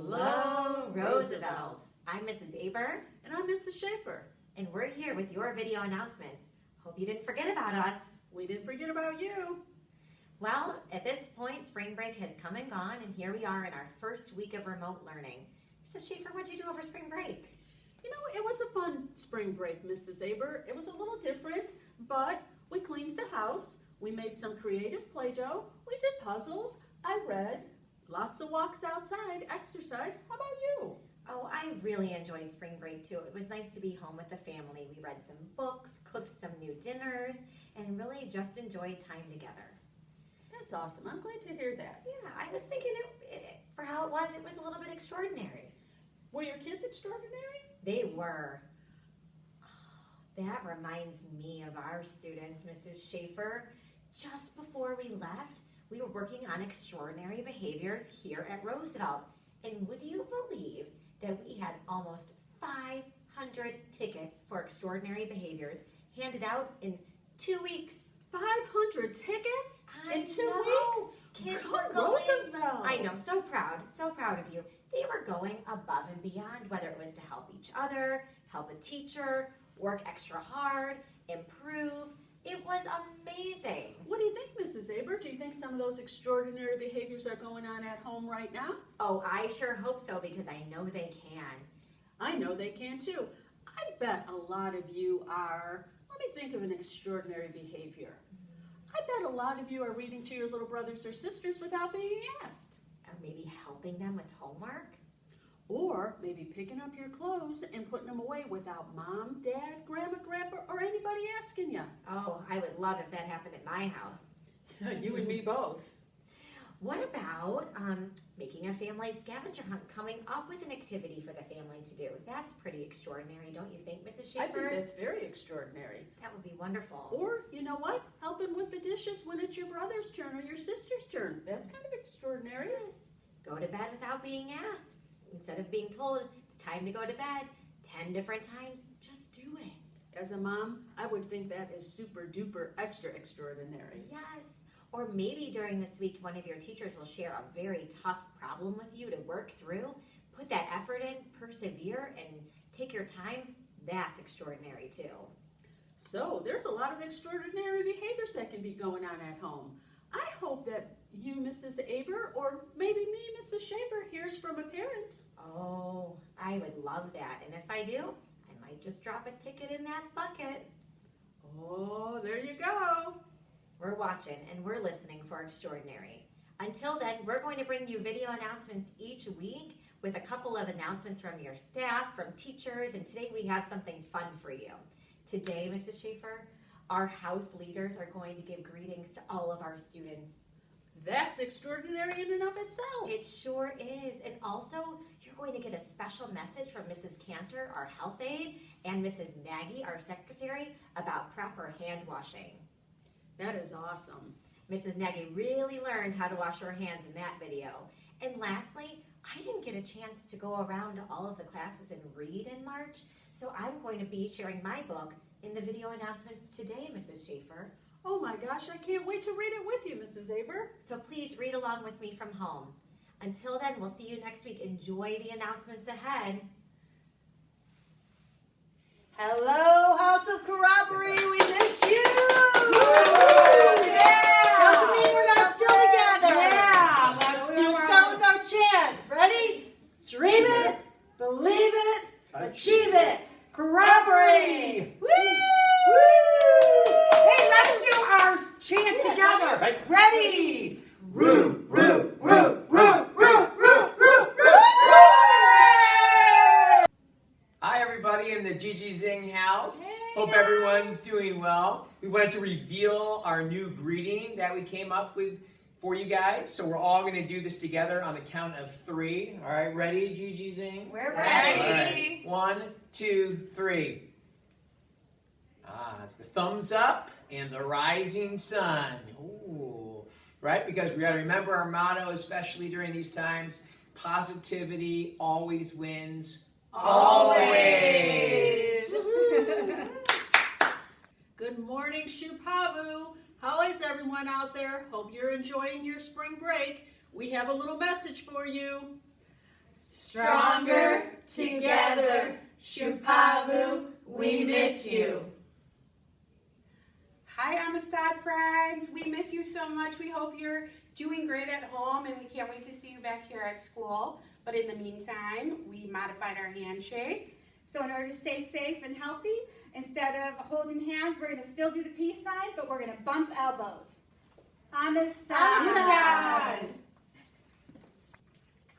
Hello, Roosevelt. I'm Mrs. Aber. And I'm Mrs. Schaefer. And we're here with your video announcements. Hope you didn't forget about us. We didn't forget about you. Well, at this point, spring break has come and gone, and here we are in our first week of remote learning. Mrs. Schaefer, what did you do over spring break? You know, it was a fun spring break, Mrs. Aber. It was a little different, but we cleaned the house. We made some creative Play-Doh. We did puzzles. I read. Lots of walks outside, exercise. How about you? Oh, I really enjoyed spring break too. It was nice to be home with the family. We read some books, cooked some new dinners, and really just enjoyed time together. That's awesome. I'm glad to hear that. Yeah, I was thinking for how it was a little bit extraordinary. Were your kids extraordinary? They were. Oh, that reminds me of our students, Mrs. Schaefer. Just before we left, we were working on extraordinary behaviors here at Roosevelt. And would you believe that we had almost 500 tickets for extraordinary behaviors handed out in 2 weeks? 500 tickets in 2 know. weeks? Kids Go were going. Roosevelt. I know, so proud of you. They were going above and beyond, whether it was to help each other, help a teacher, work extra hard, improve. It was amazing. What do you think, Mrs. Aber? Do you think some of those extraordinary behaviors are going on at home right now? Oh, I sure hope so, because I know they can. I know they can too. I bet a lot of you are, let me think of an extraordinary behavior. I bet a lot of you are reading to your little brothers or sisters without being asked. Or maybe helping them with homework. Or maybe picking up your clothes and putting them away without mom, dad, grandma, grandpa, or anybody asking you. Oh, I would love if that happened at my house. You and me both. What about making a family scavenger hunt, coming up with an activity for the family to do? That's pretty extraordinary, don't you think, Mrs. I Schaefer? think that's very extraordinary. That would be wonderful. Or, you know what? Helping with the dishes when it's your brother's turn or your sister's turn. That's kind of extraordinary. Yes. Go to bed without being asked. Instead of being told it's time to go to bed 10 different times, just do it. As a mom, I would think that is super duper extra extraordinary. Yes. Or maybe during this week, one of your teachers will share a very tough problem with you to work through. Put that effort in, persevere, and take your time. That's extraordinary too. So there's a lot of extraordinary behaviors that can be going on at home. I hope that you, Mrs. Aber, or maybe me, Mrs. Schaefer, hears from a parent. Oh, I would love that. And if I do, I might just drop a ticket in that bucket. Oh, there you go. We're watching and we're listening for extraordinary. Until then, we're going to bring you video announcements each week with a couple of announcements from your staff, from teachers, and today we have something fun for you. Today, Mrs. Schaefer, our house leaders are going to give greetings to all of our students. That's extraordinary in and of itself. It sure is. And also, you're going to get a special message from Mrs. Cantor, our health aide, and Mrs. Nagy, our secretary, about proper hand washing. That is awesome. Mrs. Nagy really learned how to wash her hands in that video. And lastly, I didn't get a chance to go around to all of the classes and read in March, so I'm going to be sharing my book in the video announcements today, Mrs. Schaefer. Oh my gosh, I can't wait to read it with you, Mrs. Aber. So please read along with me from home. Until then, we'll see you next week. Enjoy the announcements ahead. Hello, House of Corroboree, we miss you! Yeah! Doesn't mean we're not still together. Yeah, let's We're do gonna our- start with our chant. Ready? Dream it, believe it, achieve it. Corroboree! Woo! Hey, let's do our chant together. Right. Ready? Roo, roo, roo, roo, roo, roo, roo, roo. Hi, everybody in the Gigi Zing house. Hope everyone's doing well. We wanted to reveal our new greeting that we came up with for you guys. So we're all going to do this together on the count of 3. All right, ready, Gigi Zing? We're All ready. right. 1, 2, 3. It's the thumbs up and the rising sun. Ooh. Right? Because we got to remember our motto, especially during these times. Positivity always wins. Always. Good morning, Shupavu. How is everyone out there? Hope you're enjoying your spring break. We have a little message for you. Stronger together, Shupavu, we miss you. Hi, Amistad friends. We miss you so much. We hope you're doing great at home, and we can't wait to see you back here at school. But in the meantime, we modified our handshake. So in order to stay safe and healthy, instead of holding hands, we're going to still do the peace sign, but we're going to bump elbows. Amistad. Amistad.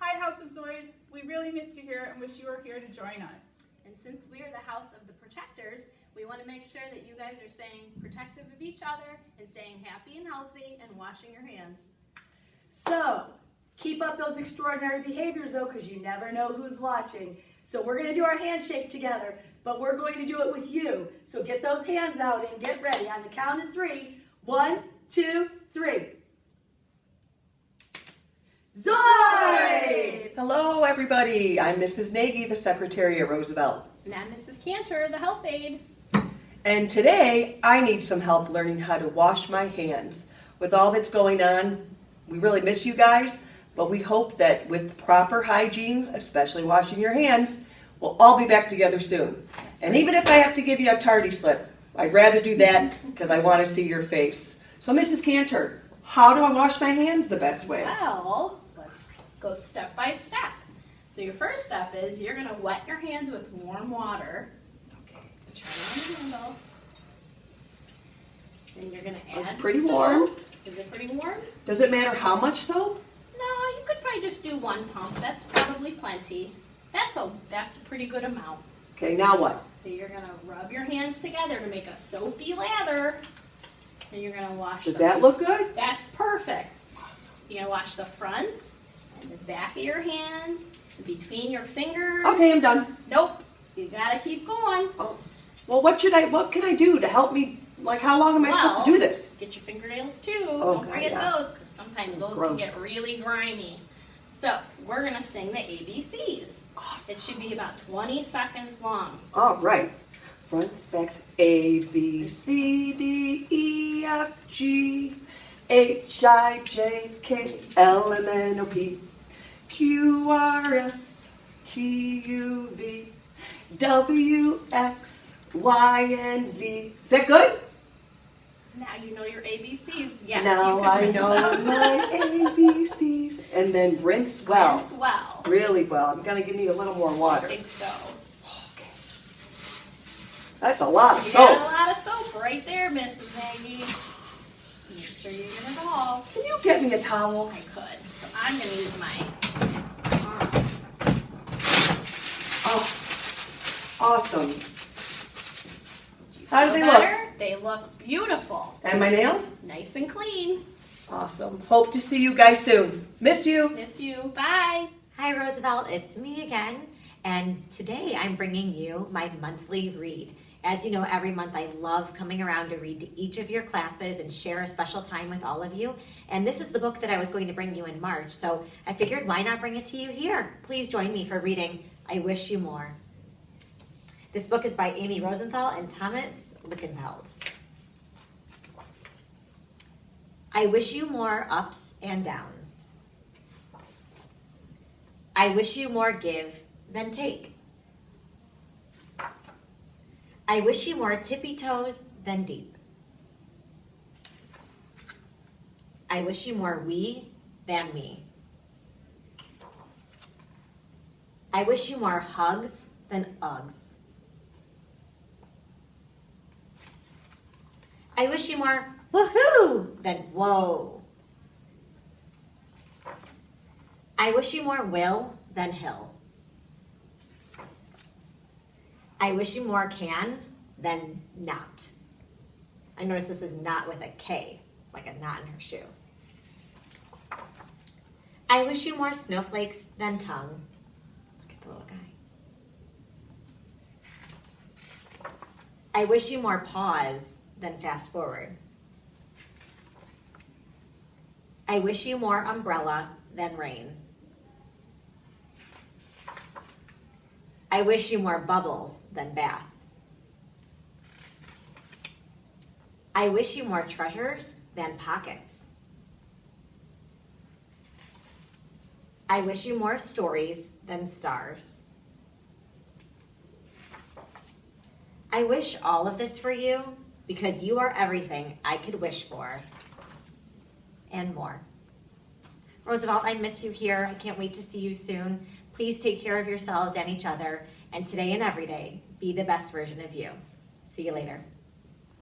Hi, House of Zoid. We really miss you here and wish you were here to join us. And since we are the House of the Protectors, we want to make sure that you guys are staying protective of each other and staying happy and healthy and washing your hands. So, keep up those extraordinary behaviors though, because you never know who's watching. So we're going to do our handshake together, but we're going to do it with you. So get those hands out and get ready. On the count of 3. 1, 2, 3. Zoid! Hello, everybody. I'm Mrs. Nagy, the secretary at Roosevelt. And I'm Mrs. Cantor, the health aide. And today, I need some help learning how to wash my hands. With all that's going on, we really miss you guys, but we hope that with proper hygiene, especially washing your hands, we'll all be back together soon. And even if I have to give you a tardy slip, I'd rather do that because I want to see your face. So, Mrs. Cantor, how do I wash my hands the best way? Well, let's go step by step. So your first step is you're going to wet your hands with warm water. Okay. So turn on the handle. Then you're going to add It's pretty soap. warm. Is it pretty warm? Does it matter how much soap? No, you could probably just do 1 pump. That's probably plenty. That's a pretty good amount. Okay, now what? So you're going to rub your hands together to make a soapy lather. And you're going to wash Does the that look good? That's perfect. You're going to wash the fronts and the back of your hands, between your fingers. Okay, I'm done. Nope. You got to keep going. Oh. Well, what can I do to help me? Like, how long am I supposed to do this? Get your fingernails too. Oh, Don't God, forget yeah. those, because sometimes those Gross. can get really grimy. So we're going to sing the ABCs. Awesome. It should be about 20 seconds long. All right. Fronts, backs, A, B, C, D, E, F, G, H, I, J, K, L, M, N, O, P, Q, R, S, T, U, V, W, X, Y, and Z. Is that good? Now you know your ABCs. Yes, now you can I rinse know them. my ABCs. And then rinse well. Rinse well. Really well. I'm going to need a little more water. I think so. Okay. That's a lot of You got a soap. lot of soap right there, Mrs. Maggie. Make sure you get it all. Can you get me a towel? I could. So I'm going to use my. Oh, awesome. Do you How do feel they look? better? They look beautiful. And my nails? Nice and clean. Awesome. Hope to see you guys soon. Miss you. Miss you. Bye. Hi, Roosevelt. It's me again. And today I'm bringing you my monthly read. As you know, every month I love coming around to read to each of your classes and share a special time with all of you. And this is the book that I was going to bring you in March. So I figured, why not bring it to you here? Please join me for reading I Wish You More. This book is by Amy Rosenthal and Thomas Lickenfeld. I wish you more ups and downs. I wish you more give than take. I wish you more tippy toes than deep. I wish you more we than me. I wish you more hugs than Uggs. I wish you more woohoo than whoa. I wish you more will than hill. I wish you more can than not. I notice this is not with a K, like a knot in her shoe. I wish you more snowflakes than tongue. Look at the little guy. I wish you more pause than fast forward. I wish you more umbrella than rain. I wish you more bubbles than bath. I wish you more treasures than pockets. I wish you more stories than stars. I wish all of this for you because you are everything I could wish for and more. Roosevelt, I miss you here. I can't wait to see you soon. Please take care of yourselves and each other, and today and every day, be the best version of you. See you later.